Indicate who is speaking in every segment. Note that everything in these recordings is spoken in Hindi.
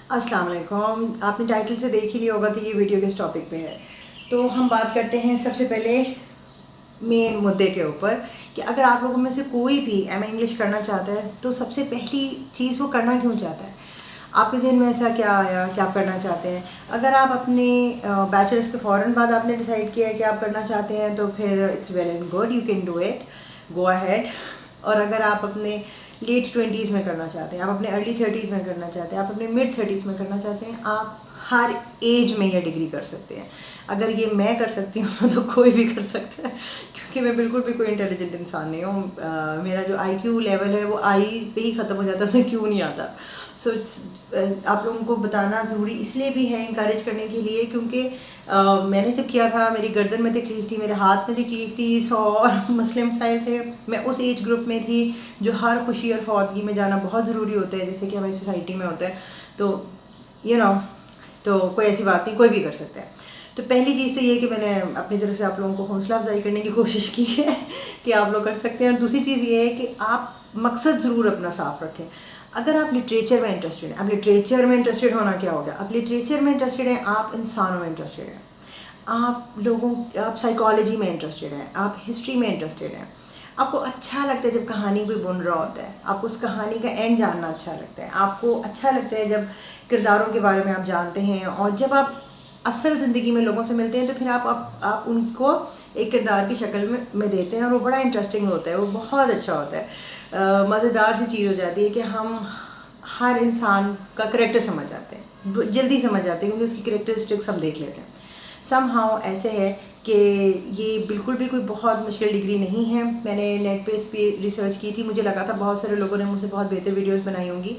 Speaker 1: अस्सलाम वालेकुम। आपने टाइटल से देख ही लिया होगा कि ये वीडियो किस टॉपिक पे है। तो हम बात करते हैं सबसे पहले मेन मुद्दे के ऊपर कि अगर आप लोगों में से कोई भी इंग्लिश करना चाहता है तो सबसे पहली चीज़ वो करना क्यों चाहता है। आपके ज़हन में ऐसा क्या आया कि आप करना चाहते हैं। अगर आप अपने बैचलर्स के फ़ौरन बाद आपने डिसाइड किया है कि आप करना चाहते हैं तो फिर it's well and good, you can do it, go ahead. और अगर आप अपने लेट 20s में करना चाहते हैं, आप अपने अर्ली 30s में करना चाहते हैं, आप अपने मिड 30s में करना चाहते हैं, आप हर एज में ये डिग्री कर सकते हैं। अगर ये मैं कर सकती हूँ तो कोई भी कर सकता है, क्योंकि मैं बिल्कुल भी कोई इंटेलिजेंट इंसान नहीं हूँ। मेरा जो IQ लेवल है वो आई पे ही ख़त्म हो जाता है, उसमें क्यों नहीं आता। सो आप लोगों को बताना ज़रूरी इसलिए भी है, इंकरेज करने के लिए, क्योंकि मैंने जब किया था मेरी गर्दन में तकलीफ़ थी, मेरे हाथ में तकलीफ़ थी, 100 और मसले मसाइल थे। मैं उस एज ग्रुप में थी जो हर खुशी और फौतगी में जाना बहुत ज़रूरी होता है, जैसे कि हमारी सोसाइटी में होता है। तो यू नो तो कोई ऐसी बात नहीं, कोई भी कर सकता है। तो पहली चीज़ तो ये कि मैंने अपनी तरफ से आप लोगों को हौसला अफजाई करने की कोशिश की है कि आप लोग कर सकते हैं। और दूसरी चीज़ ये है कि आप मकसद ज़रूर अपना साफ रखें। अगर आप लिटरेचर में इंटरेस्टेड हैं, अब लिटरेचर में इंटरेस्टेड होना क्या हो गया, आप लिटरेचर में इंटरेस्टेड हैं, आप इंसानों में इंटरेस्टेड हैं, आप साइकोलॉजी में इंटरेस्टेड हैं, आप हिस्ट्री में इंटरेस्टेड हैं, आपको अच्छा लगता है जब कहानी कोई बुन रहा होता है, आपको उस कहानी का एंड जानना अच्छा लगता है, आपको अच्छा लगता है जब किरदारों के बारे में आप जानते हैं, और जब आप असल ज़िंदगी में लोगों से मिलते हैं तो फिर आप उनको एक किरदार की शक्ल में देते हैं, और वो बड़ा इंटरेस्टिंग होता है, वो बहुत अच्छा होता है। मज़ेदार सी चीज़ हो जाती है कि हम हर इंसान का करैक्टर समझ जाते हैं, जल्दी समझ जाते हैं, क्योंकि उसकी करैक्टरिस्टिक्स हम देख लेते हैं। समहाउ ऐसे है कि ये बिल्कुल भी कोई बहुत मुश्किल डिग्री नहीं है। मैंने नेट पे इस पर रिसर्च की थी, मुझे लगा था बहुत सारे लोगों ने मुझसे बहुत बेहतर वीडियोस बनाई होंगी।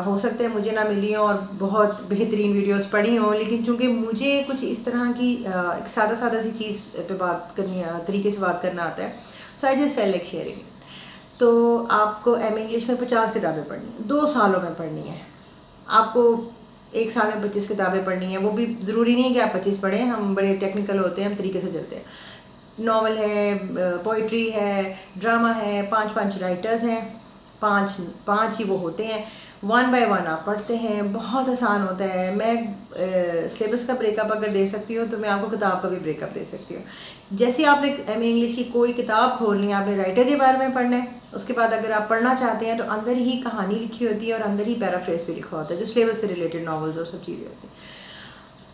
Speaker 1: हो सकता है मुझे ना मिली हों और बहुत बेहतरीन वीडियोस पढ़ी हों, लेकिन चूँकि मुझे कुछ इस तरह की एक सादा सी चीज़ पे बात करनी, तरीके से बात करना आता है, so I just felt like sharing. तो आपको इंग्लिश में 50 किताबें पढ़नी है, 2 सालों में पढ़नी है। आपको एक साल में 25 किताबें पढ़नी है, वो भी ज़रूरी नहीं है कि आप 25 पढ़ें, हम बड़े टेक्निकल होते हैं, हम तरीके से चलते हैं। नॉवल है, पोइट्री है, ड्रामा है, 5-5 राइटर्स हैं, 5 ही वो होते हैं, 1 बाय 1 आप पढ़ते हैं, बहुत आसान होता है। मैं सिलेबस का ब्रेकअप अगर दे सकती हूँ तो मैं आपको किताब का भी ब्रेकअप दे सकती हूँ। जैसे ही आपने इंग्लिश की कोई किताब खोलनी है, आपने राइटर के बारे में पढ़ना है, उसके बाद अगर आप पढ़ना चाहते हैं तो अंदर ही कहानी लिखी होती है और अंदर ही पैराफ्रेज भी लिखा होता है, जो सिलेबस से रिलेटेड नॉवेल्स और सब चीज़ें होती हैं।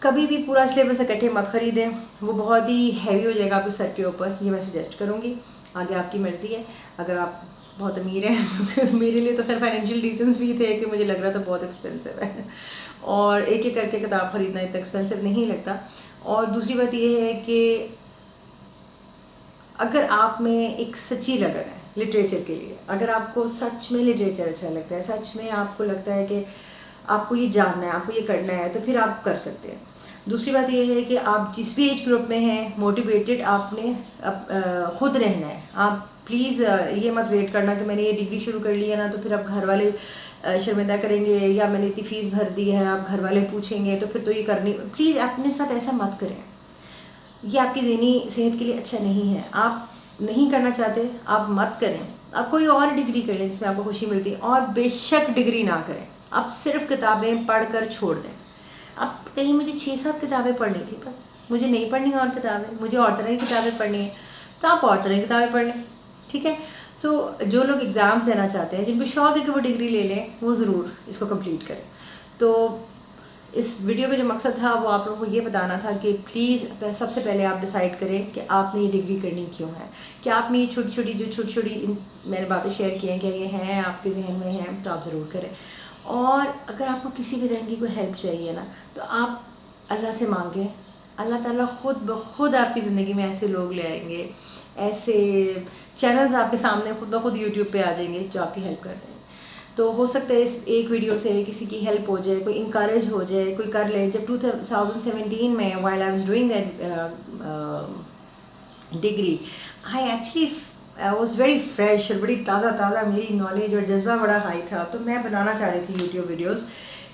Speaker 1: कभी भी पूरा सिलेबस इकट्ठे मत खरीदें, वो बहुत ही हैवी हो जाएगा आपके सर के ऊपर, ये मैं सजेस्ट करूँगी। आगे आपकी मर्ज़ी है। अगर आप बहुत अमीर हैं मेरे लिए तो खैर फाइनेंशियल रीजंस भी थे कि मुझे लग रहा था बहुत एक्सपेंसिव है, और एक एक करके किताब ख़रीदना इतना एक्सपेंसिव नहीं लगता। और दूसरी बात ये है कि अगर आप में एक सच्ची लगन है लिटरेचर के लिए, अगर आपको सच में लिटरेचर अच्छा लगता है, सच में आपको लगता है कि आपको ये जानना है, आपको ये करना है, तो फिर आप कर सकते हैं। दूसरी बात ये है कि आप जिस भी एज ग्रुप में हैं, मोटिवेटेड आपने खुद रहना है। आप प्लीज़ ये मत वेट करना कि मैंने ये डिग्री शुरू कर ली है ना, तो फिर अब घर वाले शर्मिंदा करेंगे, या मैंने इतनी फ़ीस भर दी है, अब घर वाले पूछेंगे, तो फिर तो ये करनी। प्लीज़ अपने साथ ऐसा मत करें, ये आपकी ज़हनी सेहत के लिए अच्छा नहीं है। आप नहीं करना चाहते, आप मत करें। आप कोई और डिग्री कर लें जिसमें आपको खुशी मिलती है, और बेशक डिग्री ना करें, आप सिर्फ किताबें पढ़कर छोड़ दें। अब कहीं मुझे 6-7 किताबें पढ़नी थी, बस मुझे नहीं पढ़नी और किताबें, मुझे और तरह की किताबें पढ़नी है, तो आप और तरह की किताबें पढ़ लें, ठीक है। जो लोग एग्ज़ाम्स देना चाहते हैं, जिनको शौक है कि वो डिग्री ले लें, वो ज़रूर इसको कंप्लीट करें। तो इस वीडियो का जो मकसद था वो आप लोगों को ये बताना था कि प्लीज़ सबसे पहले आप डिसाइड करें कि आपने ये डिग्री करनी क्यों है। क्या आप में ये छोटी-छोटी मैंने बातें शेयर की हैं, क्या ये हैं आपके ज़हन में हैं, तो आप ज़रूर करें। और अगर आपको किसी भी तरह की कोई हेल्प चाहिए ना, तो आप अल्लाह से मांगें। अल्लाह ताला खुद ब खुद आपकी ज़िंदगी में ऐसे लोग ले आएंगे, ऐसे चैनल्स आपके सामने खुद ब खुद यूट्यूब पे आ जाएंगे जो आपकी हेल्प कर देंगे। तो हो सकता है इस एक वीडियो से किसी की हेल्प हो जाए, कोई इंकरेज हो जाए, कोई कर ले। जब 2017 में while I was doing that degree, I actually I was very fresh, और बड़ी ताज़ा मेरी नॉलेज और जज्बा बड़ा हाई था, तो मैं बनाना चाह रही थी यूट्यूब वीडियोस।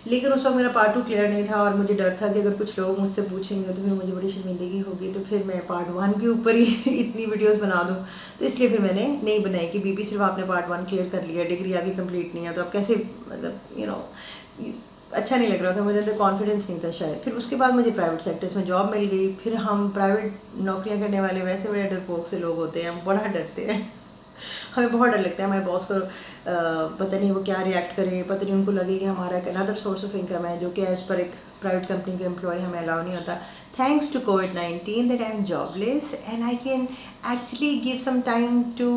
Speaker 1: लेकिन उस वक्त मेरा पार्ट 2 क्लियर नहीं था, और मुझे डर था कि अगर कुछ लोग मुझसे पूछेंगे तो फिर मुझे बड़ी शर्मिंदगी होगी, तो फिर मैं पार्ट 1 के ऊपर ही इतनी वीडियोस बना दूँ। तो इसलिए फिर मैंने नहीं बनाई कि सिर्फ आपने पार्ट 1 क्लियर कर लिया, डिग्री आगे कंप्लीट नहीं है, तो आप कैसे, मतलब अच्छा नहीं लग रहा था, मुझे अंदर कॉन्फिडेंस नहीं था शायद। फिर उसके बाद मुझे प्राइवेट सेक्टर्स में जॉब मिल गई। फिर हम प्राइवेट नौकरियां करने वाले वैसे बड़े डरपोक से लोग होते हैं, हम बड़ा डरते हैं। हमें बहुत डर लगता है हमारे बॉस को पता नहीं वो क्या रिएक्ट करें, पता नहीं उनको लगे कि हमारा एक अनदर सोर्स ऑफ इनकम है जो कि एज पर एक प्राइवेट कंपनी के एम्प्लॉय हमें अलाउ नहीं होता। थैंक्स टू कोविड-19 that I am jobless and I can actually give some time to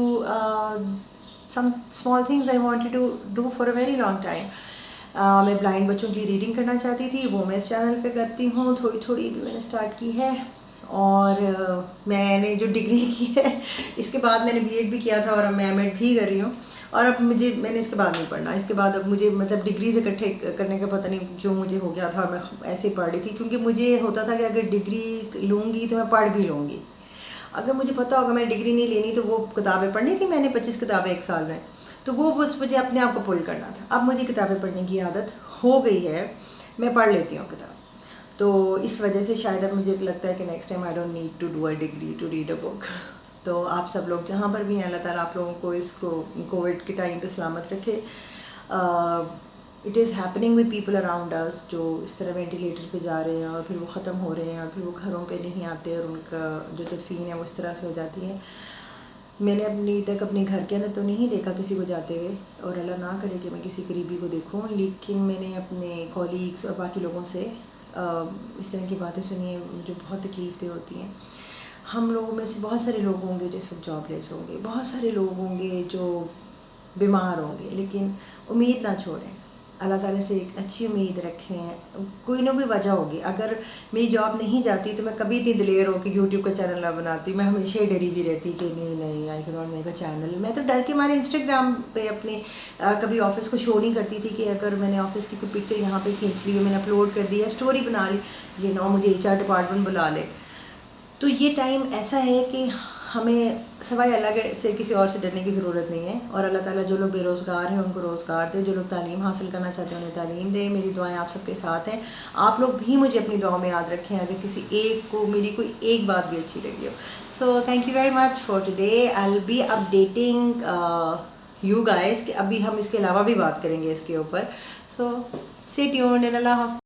Speaker 1: some small things I wanted to do for a very long time. मैं ब्लाइंड बच्चों की रीडिंग करना चाहती थी, वो मैं इस चैनल पे करती हूँ, थोड़ी थोड़ी भी मैंने स्टार्ट की है। और मैंने जो डिग्री की है, इसके बाद मैंने बीएड भी किया था और अब मैं एमएड भी कर रही हूँ। और अब मैंने इसके बाद नहीं पढ़ना, इसके बाद अब मुझे मतलब डिग्री से इकट्ठे करने का पता नहीं क्यों मुझे हो गया था, मैं ऐसे ही पढ़ रही थी क्योंकि मुझे होता था कि अगर डिग्री लूँगी तो मैं पढ़ भी लूँगी। अगर मुझे पता होगा मैंने डिग्री नहीं लेनी तो वो किताबें पढ़नी थी मैंने 25 किताबें एक साल में, तो वो बस मुझे अपने आप को पुल करना था। अब मुझे किताबें पढ़ने की आदत हो गई है, मैं पढ़ लेती हूँ किताब। तो इस वजह से शायद अब मुझे लगता है कि next time I don't need to do a degree to read a book. तो आप सब लोग जहाँ पर भी हैं, अल्लाह ताला आप लोगों को इसको कोविड के टाइम पे सलामत रखे। It is happening with people around us जो इस तरह वेंटिलेटर पे जा रहे हैं और फिर वो ख़त्म हो रहे हैं और फिर वो घरों पे नहीं आते और उनका जो तदफीन है वो इस तरह से हो जाती है। मैंने अपने घर के अंदर तो नहीं देखा किसी को जाते हुए, और अल्लाह ना करे कि मैं किसी करीबी को देखूं, लेकिन मैंने अपने कॉलीग्स और बाकी लोगों से इस तरह की बातें सुनी हैं जो बहुत तकलीफ दे होती हैं। हम लोगों में से बहुत सारे लोग होंगे जो इस वक्त जॉबलेस होंगे, बहुत सारे लोग होंगे जो बीमार होंगे, लेकिन उम्मीद ना छोड़ें। अल्लाह ताला से एक अच्छी उम्मीद रखें। कोई ना कोई वजह होगी। अगर मेरी जॉब नहीं जाती तो मैं कभी इतनी दिलेर हो कि यूट्यूब का चैनल ना बनाती। मैं हमेशा ही डरी भी रहती कि नहीं I can not make a channel. मैं तो डर के मारे इंस्टाग्राम पे अपने कभी ऑफिस को शो नहीं करती थी कि अगर मैंने ऑफिस की कोई पिक्चर यहाँ पे खींच ली, मैंने अपलोड कर दिया, स्टोरी बना ली, ये ना मुझे HR डिपार्टमेंट बुला ले। तो ये टाइम ऐसा है कि हमें सवाए अल्लाह के से किसी और से डरने की ज़रूरत नहीं है। और अल्लाह ताला जो लोग बेरोज़गार हैं उनको रोज़गार दे, जो लोग तालीम हासिल करना चाहते हैं उन्हें तालीम दे। मेरी दुआएं आप सबके साथ हैं। आप लोग भी मुझे अपनी दुआओं में याद रखें अगर किसी एक को मेरी कोई एक बात भी अच्छी लगी हो। So thank you very much for today. I will be updating you guys कि अभी हम इसके अलावा भी बात करेंगे इसके ऊपर। सो स्टे ट्यून्ड एंड अल्लाह हाफ़िज़।